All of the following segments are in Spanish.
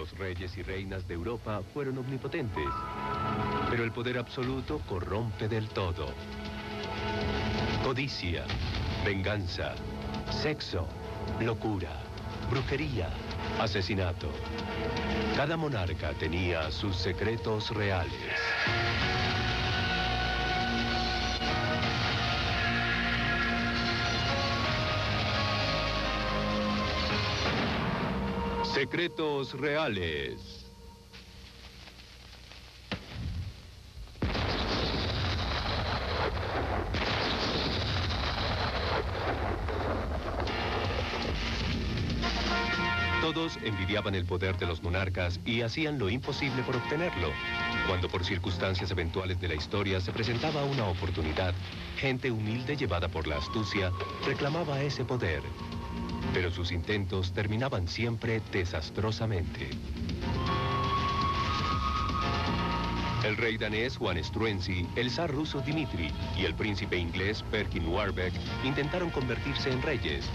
Los reyes y reinas de Europa fueron omnipotentes, pero el poder absoluto corrompe del todo. Codicia, venganza, sexo, locura, brujería, asesinato. Cada monarca tenía sus secretos reales. Secretos reales. Todos envidiaban el poder de los monarcas y hacían lo imposible por obtenerlo. Cuando por circunstancias eventuales de la historia se presentaba una oportunidad, gente humilde llevada por la astucia reclamaba ese poder. Pero sus intentos terminaban siempre desastrosamente. El rey danés Juan Struensee, el zar ruso Dmitri y el príncipe inglés Perkin Warbeck intentaron convertirse en reyes.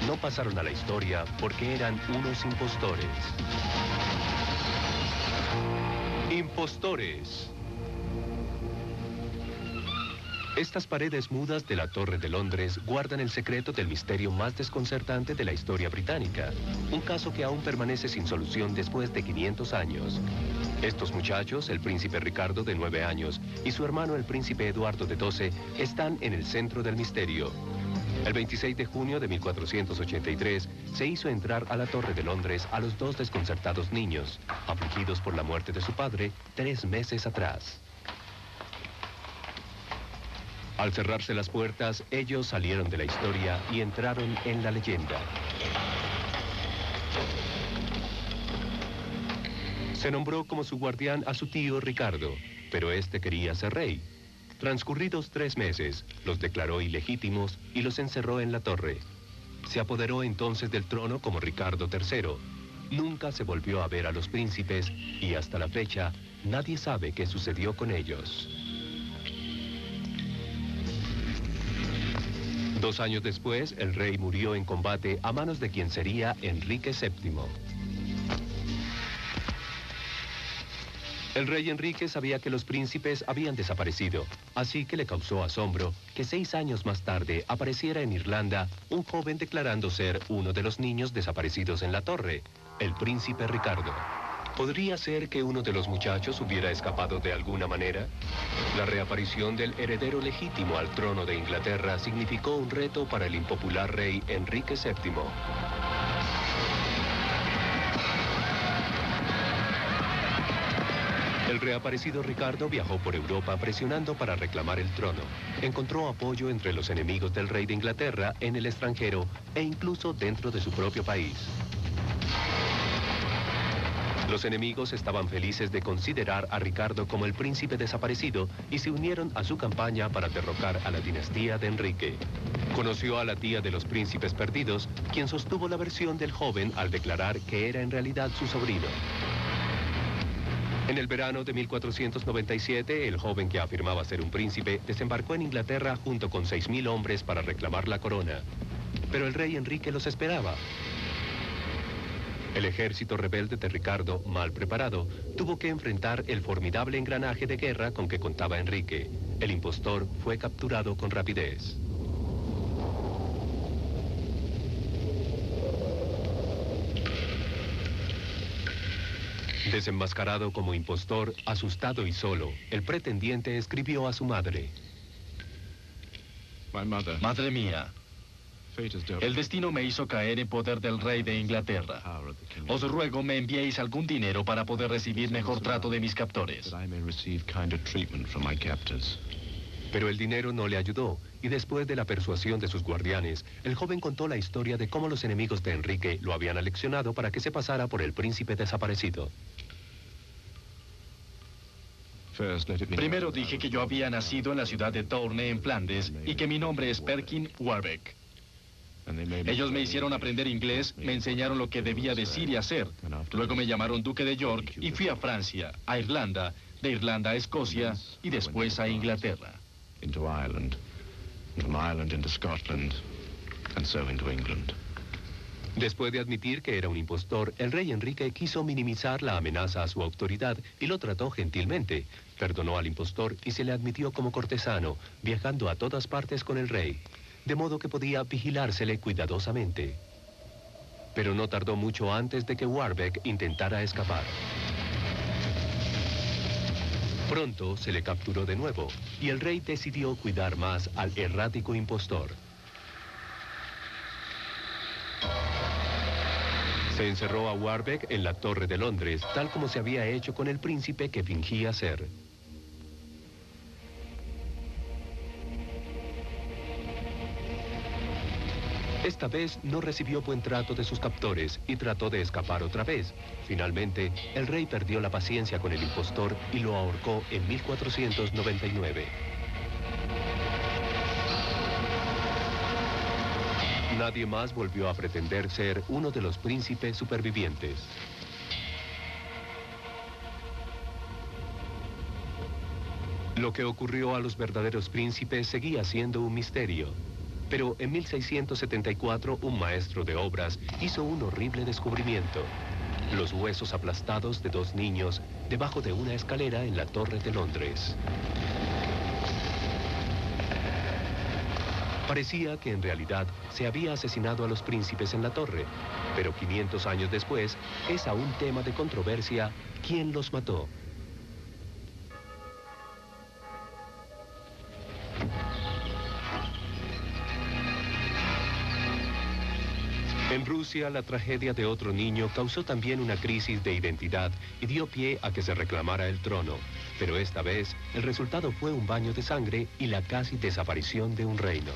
No pasaron a la historia porque eran unos impostores. ¡Impostores! Estas paredes mudas de la Torre de Londres guardan el secreto del misterio más desconcertante de la historia británica. Un caso que aún permanece sin solución después de 500 años. Estos muchachos, el príncipe Ricardo de 9 años y su hermano el príncipe Eduardo de 12, están en el centro del misterio. El 26 de junio de 1483 se hizo entrar a la Torre de Londres a los dos desconcertados niños, afligidos por la muerte de su padre 3 meses atrás. Al cerrarse las puertas, ellos salieron de la historia y entraron en la leyenda. Se nombró como su guardián a su tío Ricardo, pero este quería ser rey. Transcurridos 3 meses, los declaró ilegítimos y los encerró en la torre. Se apoderó entonces del trono como Ricardo III. Nunca se volvió a ver a los príncipes y hasta la fecha nadie sabe qué sucedió con ellos. 2 años después, el rey murió en combate a manos de quien sería Enrique VII. El rey Enrique sabía que los príncipes habían desaparecido, así que le causó asombro que 6 años más tarde apareciera en Irlanda un joven declarando ser uno de los niños desaparecidos en la torre, el príncipe Ricardo. ¿Podría ser que uno de los muchachos hubiera escapado de alguna manera? La reaparición del heredero legítimo al trono de Inglaterra significó un reto para el impopular rey Enrique VII. El reaparecido Ricardo viajó por Europa presionando para reclamar el trono. Encontró apoyo entre los enemigos del rey de Inglaterra, en el extranjero e incluso dentro de su propio país. Los enemigos estaban felices de considerar a Ricardo como el príncipe desaparecido y se unieron a su campaña para derrocar a la dinastía de Enrique. Conoció a la tía de los príncipes perdidos, quien sostuvo la versión del joven al declarar que era en realidad su sobrino. En el verano de 1497, el joven que afirmaba ser un príncipe desembarcó en Inglaterra junto con 6.000 hombres para reclamar la corona. Pero el rey Enrique los esperaba. El ejército rebelde de Ricardo, mal preparado, tuvo que enfrentar el formidable engranaje de guerra con que contaba Enrique. El impostor fue capturado con rapidez. Desenmascarado como impostor, asustado y solo, el pretendiente escribió a su madre. Madre mía, el destino me hizo caer en poder del rey de Inglaterra. Os ruego me enviéis algún dinero para poder recibir mejor trato de mis captores. Pero el dinero no le ayudó, y después de la persuasión de sus guardianes, el joven contó la historia de cómo los enemigos de Enrique lo habían aleccionado para que se pasara por el príncipe desaparecido. Primero dije que yo había nacido en la ciudad de Tournai, en Flandes, y que mi nombre es Perkin Warbeck. Ellos me hicieron aprender inglés, me enseñaron lo que debía decir y hacer. Luego me llamaron duque de York y fui a Francia, a Irlanda, de Irlanda a Escocia y después a Inglaterra. Into Ireland, from Ireland into Scotland, and so into England. Después de admitir que era un impostor, el rey Enrique quiso minimizar la amenaza a su autoridad y lo trató gentilmente. Perdonó al impostor y se le admitió como cortesano, viajando a todas partes con el rey, de modo que podía vigilársele cuidadosamente. Pero no tardó mucho antes de que Warbeck intentara escapar. Pronto se le capturó de nuevo y el rey decidió cuidar más al errático impostor. Se encerró a Warbeck en la Torre de Londres, tal como se había hecho con el príncipe que fingía ser. Esta vez no recibió buen trato de sus captores y trató de escapar otra vez. Finalmente, el rey perdió la paciencia con el impostor y lo ahorcó en 1499. Nadie más volvió a pretender ser uno de los príncipes supervivientes. Lo que ocurrió a los verdaderos príncipes seguía siendo un misterio. Pero en 1674 un maestro de obras hizo un horrible descubrimiento. Los huesos aplastados de dos niños debajo de una escalera en la Torre de Londres. Parecía que en realidad se había asesinado a los príncipes en la torre, pero 500 años después es aún tema de controversia quién los mató. En Rusia, la tragedia de otro niño causó también una crisis de identidad y dio pie a que se reclamara el trono. Pero esta vez, el resultado fue un baño de sangre y la casi desaparición de un reino.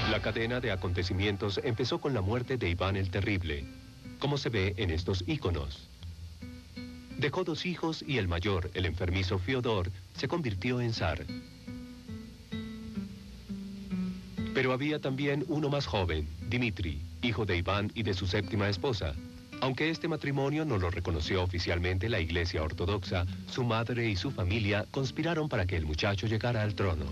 La cadena de acontecimientos empezó con la muerte de Iván el Terrible, como se ve en estos íconos. Dejó dos hijos y el mayor, el enfermizo Fiodor, se convirtió en zar. Pero había también uno más joven, Dmitri, hijo de Iván y de su séptima esposa. Aunque este matrimonio no lo reconoció oficialmente la Iglesia Ortodoxa, su madre y su familia conspiraron para que el muchacho llegara al trono.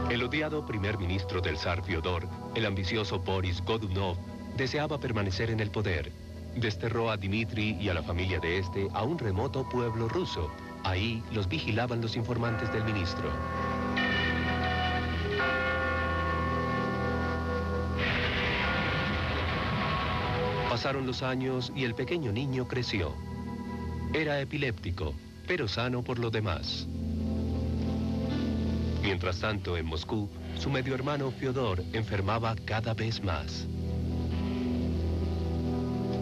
El odiado primer ministro del zar Fiodor, el ambicioso Boris Godunov, deseaba permanecer en el poder. Desterró a Dmitri y a la familia de este a un remoto pueblo ruso. Ahí los vigilaban los informantes del ministro. Pasaron los años y el pequeño niño creció. Era epiléptico, pero sano por lo demás. Mientras tanto, en Moscú, su medio hermano Fiodor enfermaba cada vez más.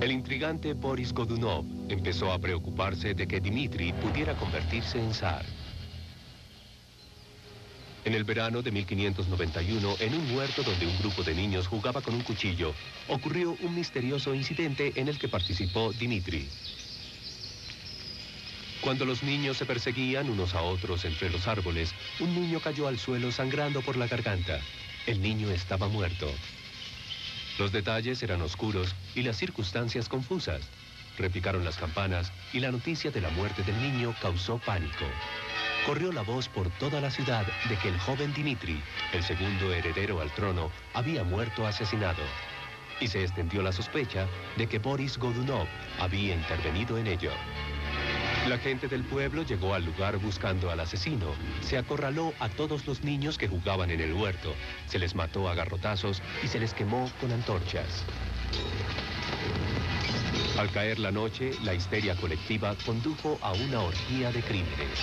El intrigante Boris Godunov empezó a preocuparse de que Dmitri pudiera convertirse en zar. En el verano de 1591, en un huerto donde un grupo de niños jugaba con un cuchillo, ocurrió un misterioso incidente en el que participó Dmitri. Cuando los niños se perseguían unos a otros entre los árboles, un niño cayó al suelo sangrando por la garganta. El niño estaba muerto. Los detalles eran oscuros y las circunstancias confusas. Repicaron las campanas y la noticia de la muerte del niño causó pánico. Corrió la voz por toda la ciudad de que el joven Dmitri, el segundo heredero al trono, había muerto asesinado. Y se extendió la sospecha de que Boris Godunov había intervenido en ello. La gente del pueblo llegó al lugar buscando al asesino. Se acorraló a todos los niños que jugaban en el huerto. Se les mató a garrotazos y se les quemó con antorchas. Al caer la noche, la histeria colectiva condujo a una orgía de crímenes.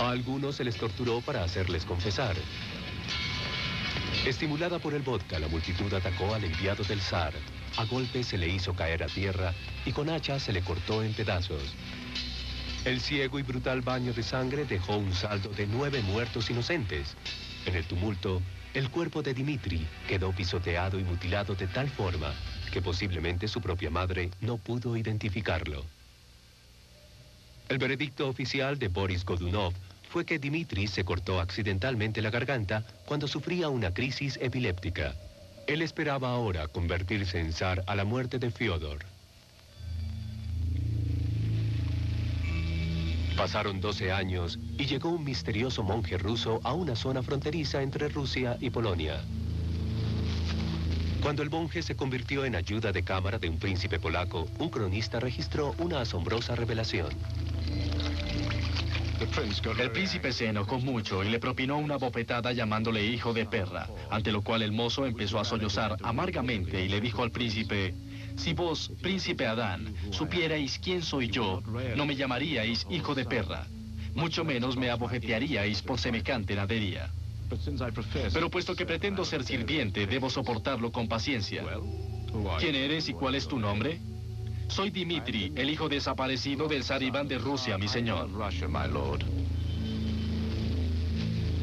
A algunos se les torturó para hacerles confesar. Estimulada por el vodka, la multitud atacó al enviado del zar. A golpes se le hizo caer a tierra y con hacha se le cortó en pedazos. El ciego y brutal baño de sangre dejó un saldo de 9 muertos inocentes. En el tumulto, el cuerpo de Dmitri quedó pisoteado y mutilado de tal forma que posiblemente su propia madre no pudo identificarlo. El veredicto oficial de Boris Godunov fue que Dmitri se cortó accidentalmente la garganta cuando sufría una crisis epiléptica. Él esperaba ahora convertirse en zar a la muerte de Fyodor. Pasaron 12 años y llegó un misterioso monje ruso a una zona fronteriza entre Rusia y Polonia. Cuando el monje se convirtió en ayuda de cámara de un príncipe polaco, un cronista registró una asombrosa revelación. El príncipe se enojó mucho y le propinó una bofetada llamándole hijo de perra, ante lo cual el mozo empezó a sollozar amargamente y le dijo al príncipe: si vos, príncipe Adán, supierais quién soy yo, no me llamaríais hijo de perra, mucho menos me abofetearíais por semejante nadería. Pero puesto que pretendo ser sirviente, debo soportarlo con paciencia. ¿Quién eres y cuál es tu nombre? Soy Dmitri, el hijo desaparecido del zar Iván de Rusia, mi señor.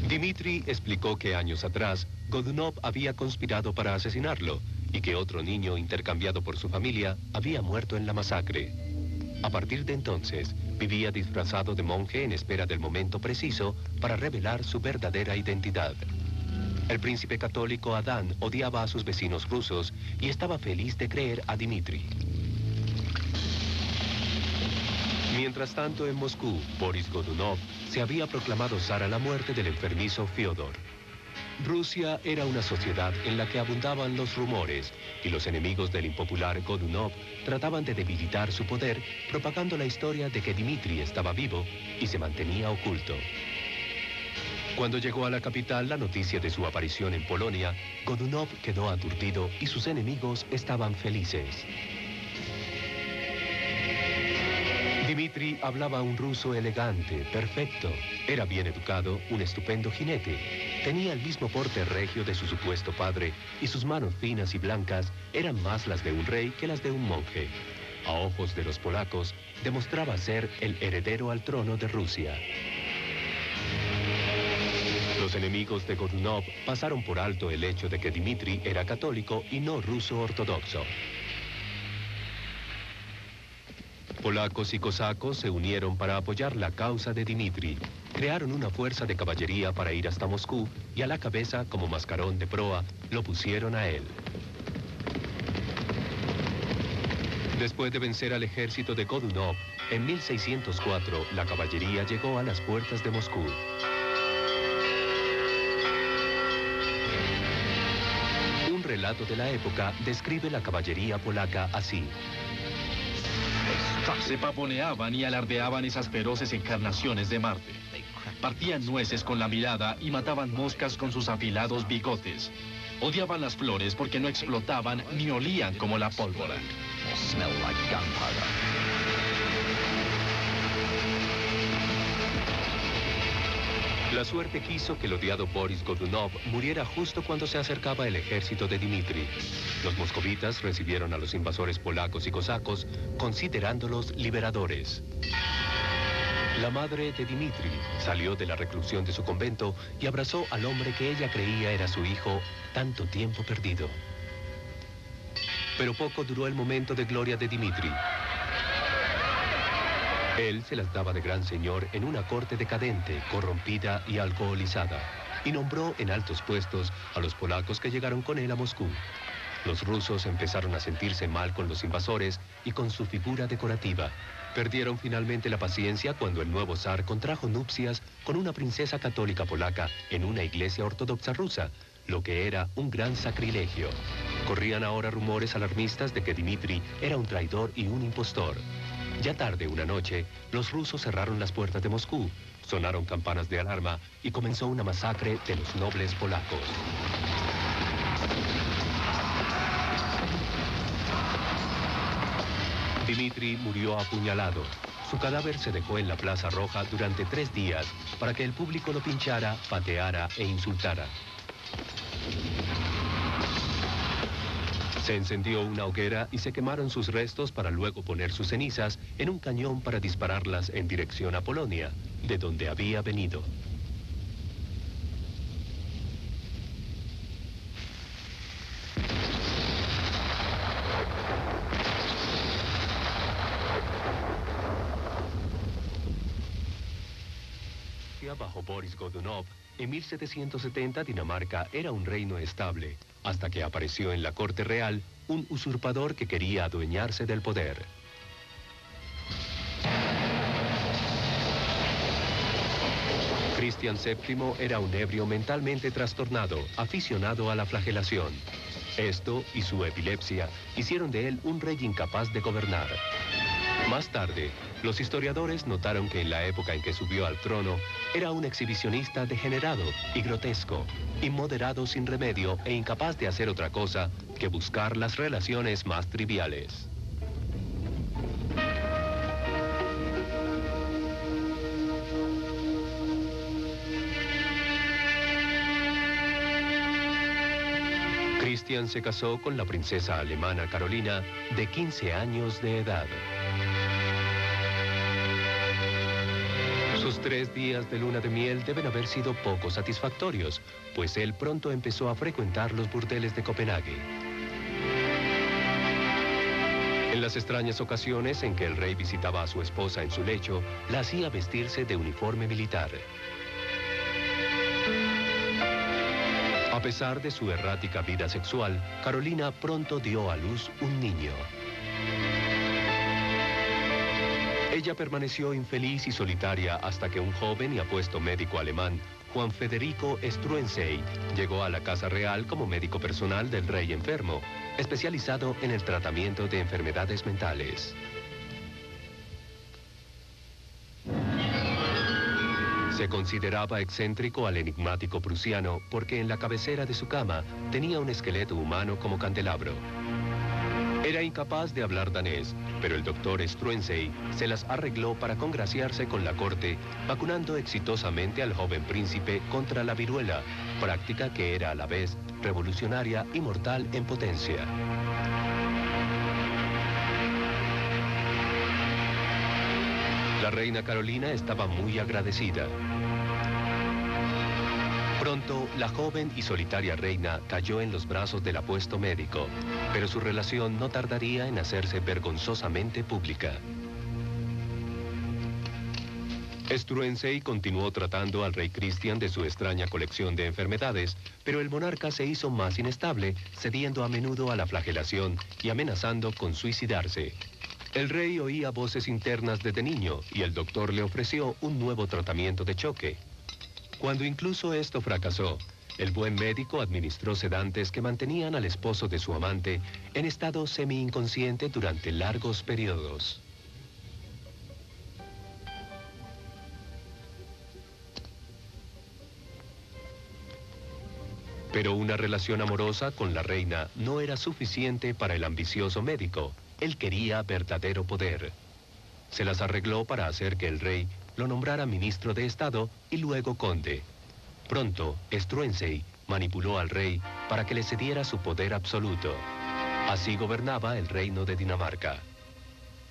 Dmitri explicó que años atrás, Godunov había conspirado para asesinarlo y que otro niño intercambiado por su familia había muerto en la masacre. A partir de entonces, vivía disfrazado de monje en espera del momento preciso para revelar su verdadera identidad. El príncipe católico Adán odiaba a sus vecinos rusos y estaba feliz de creer a Dmitri. Mientras tanto, en Moscú, Boris Godunov se había proclamado zar a la muerte del enfermizo Fyodor. Rusia era una sociedad en la que abundaban los rumores y los enemigos del impopular Godunov trataban de debilitar su poder propagando la historia de que Dmitri estaba vivo y se mantenía oculto. Cuando llegó a la capital la noticia de su aparición en Polonia, Godunov quedó aturdido y sus enemigos estaban felices. Dmitri hablaba un ruso elegante, perfecto. Era bien educado, un estupendo jinete. Tenía el mismo porte regio de su supuesto padre y sus manos finas y blancas eran más las de un rey que las de un monje. A ojos de los polacos, demostraba ser el heredero al trono de Rusia. Los enemigos de Godunov pasaron por alto el hecho de que Dmitri era católico y no ruso ortodoxo. Polacos y cosacos se unieron para apoyar la causa de Dmitri. Crearon una fuerza de caballería para ir hasta Moscú y a la cabeza, como mascarón de proa, lo pusieron a él. Después de vencer al ejército de Godunov, en 1604 la caballería llegó a las puertas de Moscú. Un relato de la época describe la caballería polaca así. Se pavoneaban y alardeaban esas feroces encarnaciones de Marte. Partían nueces con la mirada y mataban moscas con sus afilados bigotes. Odiaban las flores porque no explotaban ni olían como la pólvora. La suerte quiso que el odiado Boris Godunov muriera justo cuando se acercaba el ejército de Dmitri. Los moscovitas recibieron a los invasores polacos y cosacos, considerándolos liberadores. La madre de Dmitri salió de la reclusión de su convento y abrazó al hombre que ella creía era su hijo, tanto tiempo perdido. Pero poco duró el momento de gloria de Dmitri. Él se las daba de gran señor en una corte decadente, corrompida y alcoholizada, y nombró en altos puestos a los polacos que llegaron con él a Moscú. Los rusos empezaron a sentirse mal con los invasores y con su figura decorativa. Perdieron finalmente la paciencia cuando el nuevo zar contrajo nupcias con una princesa católica polaca en una iglesia ortodoxa rusa, lo que era un gran sacrilegio. Corrían ahora rumores alarmistas de que Dmitri era un traidor y un impostor. Ya tarde una noche, los rusos cerraron las puertas de Moscú, sonaron campanas de alarma y comenzó una masacre de los nobles polacos. Dmitri murió apuñalado. Su cadáver se dejó en la Plaza Roja durante 3 días para que el público lo pinchara, pateara e insultara. Se encendió una hoguera y se quemaron sus restos para luego poner sus cenizas en un cañón para dispararlas en dirección a Polonia, de donde había venido. Suecia, bajo Boris Godunov, en 1770 Dinamarca era un reino estable, hasta que apareció en la corte real un usurpador que quería adueñarse del poder. Cristian VII era un ebrio mentalmente trastornado, aficionado a la flagelación. Esto y su epilepsia hicieron de él un rey incapaz de gobernar. Más tarde, los historiadores notaron que en la época en que subió al trono, era un exhibicionista degenerado y grotesco, inmoderado sin remedio e incapaz de hacer otra cosa que buscar las relaciones más triviales. Cristian se casó con la princesa alemana Carolina, de 15 años de edad. Sus 3 días de luna de miel deben haber sido poco satisfactorios, pues él pronto empezó a frecuentar los burdeles de Copenhague. En las extrañas ocasiones en que el rey visitaba a su esposa en su lecho, la hacía vestirse de uniforme militar. A pesar de su errática vida sexual, Carolina pronto dio a luz un niño. Ella permaneció infeliz y solitaria hasta que un joven y apuesto médico alemán, Juan Federico Struensee, llegó a la Casa Real como médico personal del rey enfermo, especializado en el tratamiento de enfermedades mentales. Se consideraba excéntrico al enigmático prusiano porque en la cabecera de su cama tenía un esqueleto humano como candelabro. Era incapaz de hablar danés, pero el doctor Struensee se las arregló para congraciarse con la corte, vacunando exitosamente al joven príncipe contra la viruela, práctica que era a la vez revolucionaria y mortal en potencia. La reina Carolina estaba muy agradecida. Pronto, la joven y solitaria reina cayó en los brazos del apuesto médico, pero su relación no tardaría en hacerse vergonzosamente pública. Struensee continuó tratando al rey Cristian de su extraña colección de enfermedades, pero el monarca se hizo más inestable, cediendo a menudo a la flagelación y amenazando con suicidarse. El rey oía voces internas desde niño y el doctor le ofreció un nuevo tratamiento de choque. Cuando incluso esto fracasó, el buen médico administró sedantes que mantenían al esposo de su amante en estado semi-inconsciente durante largos periodos. Pero una relación amorosa con la reina no era suficiente para el ambicioso médico. Él quería verdadero poder. Se las arregló para hacer que el rey lo nombrara ministro de Estado y luego conde. Pronto, Struensee manipuló al rey para que le cediera su poder absoluto. Así gobernaba el reino de Dinamarca.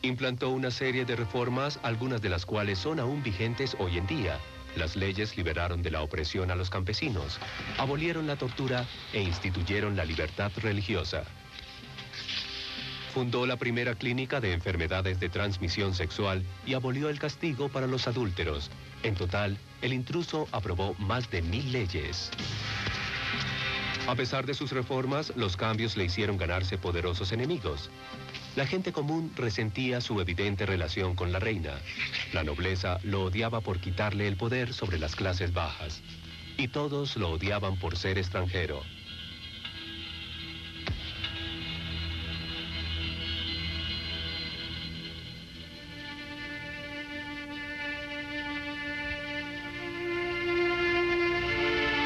Implantó una serie de reformas, algunas de las cuales son aún vigentes hoy en día. Las leyes liberaron de la opresión a los campesinos, abolieron la tortura e instituyeron la libertad religiosa. Fundó la primera clínica de enfermedades de transmisión sexual y abolió el castigo para los adúlteros. En total, el intruso aprobó más de 1000 leyes. A pesar de sus reformas, los cambios le hicieron ganarse poderosos enemigos. La gente común resentía su evidente relación con la reina. La nobleza lo odiaba por quitarle el poder sobre las clases bajas. Y todos lo odiaban por ser extranjero.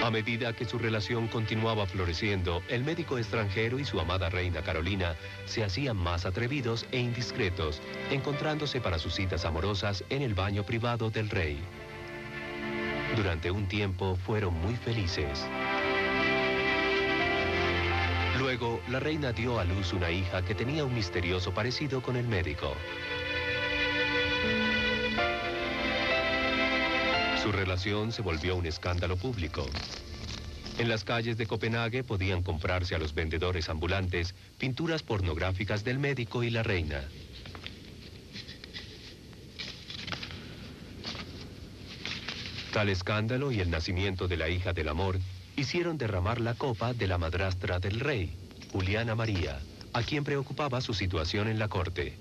A medida que su relación continuaba floreciendo, el médico extranjero y su amada reina Carolina se hacían más atrevidos e indiscretos, encontrándose para sus citas amorosas en el baño privado del rey. Durante un tiempo fueron muy felices. Luego, la reina dio a luz una hija que tenía un misterioso parecido con el médico. Su relación se volvió un escándalo público. En las calles de Copenhague podían comprarse a los vendedores ambulantes pinturas pornográficas del médico y la reina. Tal escándalo y el nacimiento de la hija del amor hicieron derramar la copa de la madrastra del rey, Juliana María, a quien preocupaba su situación en la corte.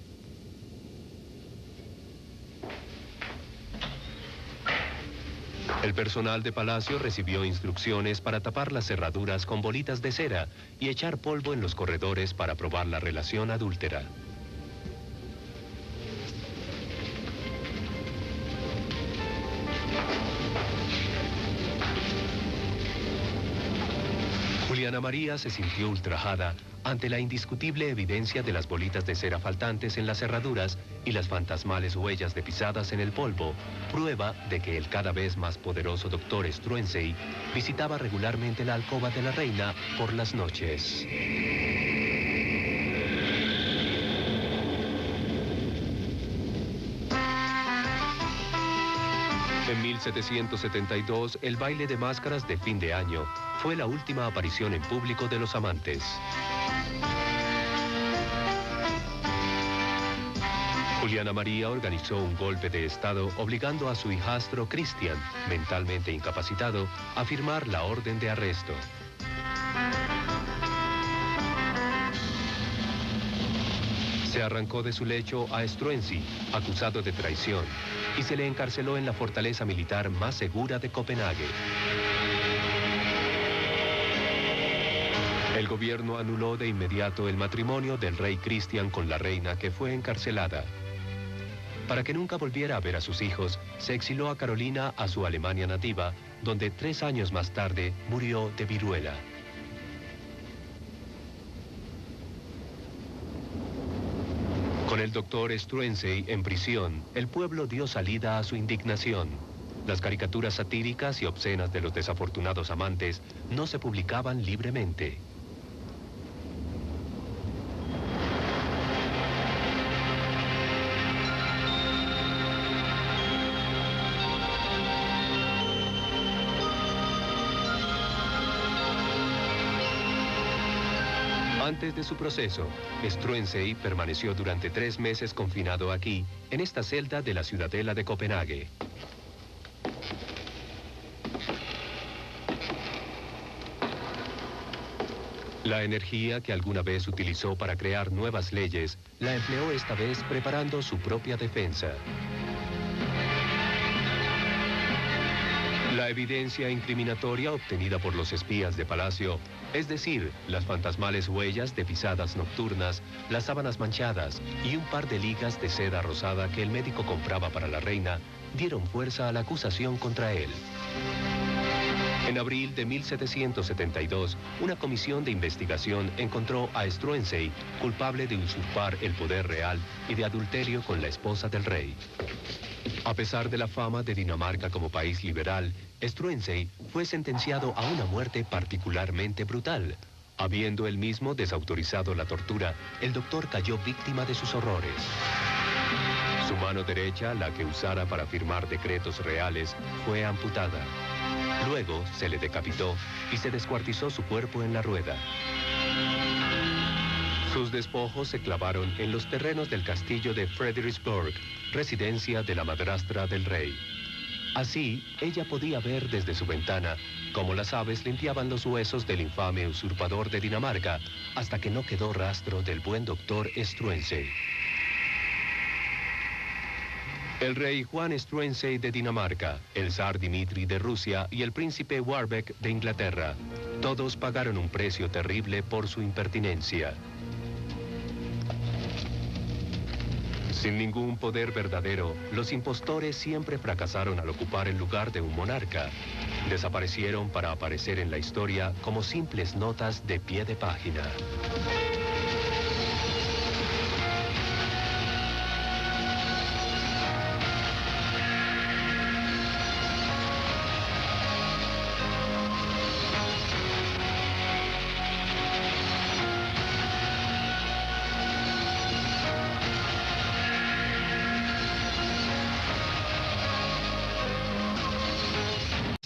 El personal de palacio recibió instrucciones para tapar las cerraduras con bolitas de cera y echar polvo en los corredores para probar la relación adúltera. Juliana María se sintió ultrajada ante la indiscutible evidencia de las bolitas de cera faltantes en las cerraduras y las fantasmales huellas de pisadas en el polvo, prueba de que el cada vez más poderoso doctor Struensee visitaba regularmente la alcoba de la reina por las noches. En 1772, el baile de máscaras de fin de año fue la última aparición en público de los amantes. Juliana María organizó un golpe de estado obligando a su hijastro Christian, mentalmente incapacitado, a firmar la orden de arresto. Se arrancó de su lecho a Struensee, acusado de traición, y se le encarceló en la fortaleza militar más segura de Copenhague. El gobierno anuló de inmediato el matrimonio del rey Christian con la reina que fue encarcelada. Para que nunca volviera a ver a sus hijos, se exiló a Carolina a su Alemania nativa, donde 3 años más tarde murió de viruela. Con el doctor Struensee en prisión, el pueblo dio salida a su indignación. Las caricaturas satíricas y obscenas de los desafortunados amantes no se publicaban libremente. Antes de su proceso, Struensee permaneció durante 3 meses confinado aquí, en esta celda de la ciudadela de Copenhague. La energía que alguna vez utilizó para crear nuevas leyes, la empleó esta vez preparando su propia defensa. La evidencia incriminatoria obtenida por los espías de palacio, es decir, las fantasmales huellas de pisadas nocturnas, las sábanas manchadas y un par de ligas de seda rosada que el médico compraba para la reina, dieron fuerza a la acusación contra él. En abril de 1772, una comisión de investigación encontró a Struensee culpable de usurpar el poder real y de adulterio con la esposa del rey. A pesar de la fama de Dinamarca como país liberal, Struensee fue sentenciado a una muerte particularmente brutal. Habiendo él mismo desautorizado la tortura, el doctor cayó víctima de sus horrores. Su mano derecha, la que usara para firmar decretos reales, fue amputada. Luego se le decapitó y se descuartizó su cuerpo en la rueda. Sus despojos se clavaron en los terrenos del castillo de Frederiksborg, residencia de la madrastra del rey. Así, ella podía ver desde su ventana cómo las aves limpiaban los huesos del infame usurpador de Dinamarca, hasta que no quedó rastro del buen doctor Struensee. El rey Juan Struensee de Dinamarca, el zar Dimitri de Rusia y el príncipe Warbeck de Inglaterra, todos pagaron un precio terrible por su impertinencia. Sin ningún poder verdadero, los impostores siempre fracasaron al ocupar el lugar de un monarca. Desaparecieron para aparecer en la historia como simples notas de pie de página.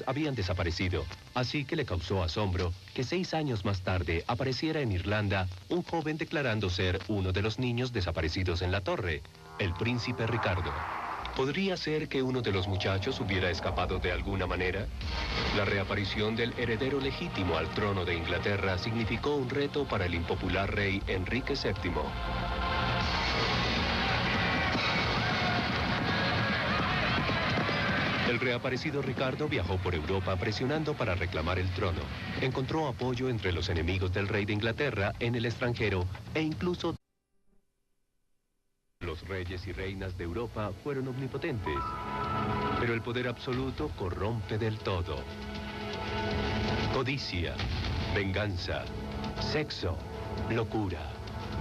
Habían desaparecido, así que le causó asombro que 6 años más tarde apareciera en Irlanda un joven declarando ser uno de los niños desaparecidos en la torre, el príncipe Ricardo. ¿Podría ser que uno de los muchachos hubiera escapado de alguna manera? La reaparición del heredero legítimo al trono de Inglaterra significó un reto para el impopular rey Enrique VII. El reaparecido Ricardo viajó por Europa presionando para reclamar el trono. Encontró apoyo entre los enemigos del rey de Inglaterra en el extranjero e incluso los reyes y reinas de Europa fueron omnipotentes. Pero el poder absoluto corrompe del todo. Codicia, venganza, sexo, locura,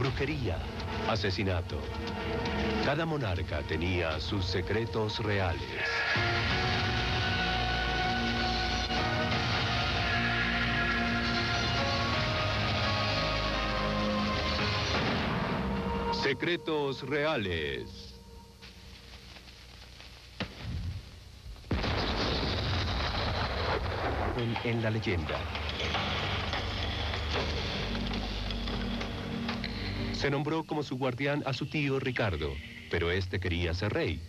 brujería, asesinato. Cada monarca tenía sus secretos reales. Secretos reales. En la leyenda. Se nombró como su guardián a su tío Ricardo, pero este quería ser rey.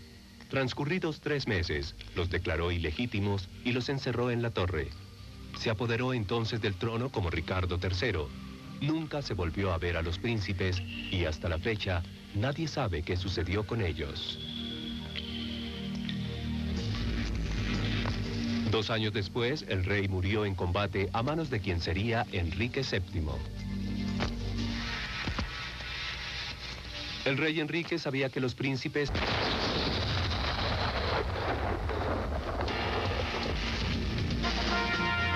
Transcurridos 3 meses, los declaró ilegítimos y los encerró en la torre. Se apoderó entonces del trono como Ricardo III. Nunca se volvió a ver a los príncipes y hasta la fecha nadie sabe qué sucedió con ellos. 2 años después, el rey murió en combate a manos de quien sería Enrique VII. El rey Enrique sabía que los príncipes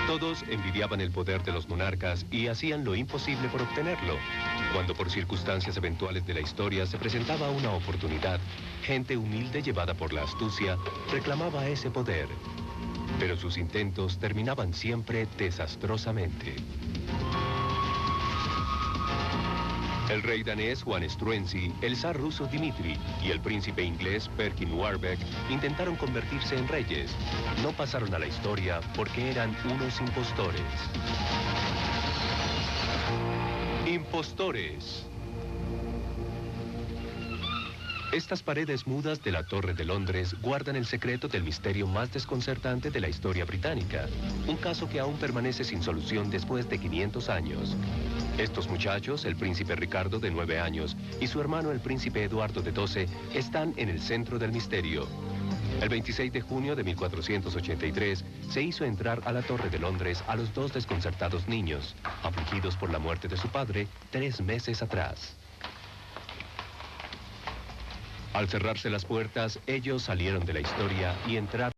todos envidiaban el poder de los monarcas y hacían lo imposible por obtenerlo. Cuando por circunstancias eventuales de la historia se presentaba una oportunidad, gente humilde llevada por la astucia reclamaba ese poder. Pero sus intentos terminaban siempre desastrosamente. El rey danés Juan Struensee, el zar ruso Dmitri y el príncipe inglés Perkin Warbeck intentaron convertirse en reyes. No pasaron a la historia porque eran unos impostores. ¡Impostores! Estas paredes mudas de la Torre de Londres guardan el secreto del misterio más desconcertante de la historia británica. Un caso que aún permanece sin solución después de 500 años. Estos muchachos, el príncipe Ricardo de 9 años y su hermano el príncipe Eduardo de 12, están en el centro del misterio. El 26 de junio de 1483 se hizo entrar a la Torre de Londres a los 2 desconcertados niños, afligidos por la muerte de su padre 3 meses atrás. Al cerrarse las puertas, ellos salieron de la historia y entraron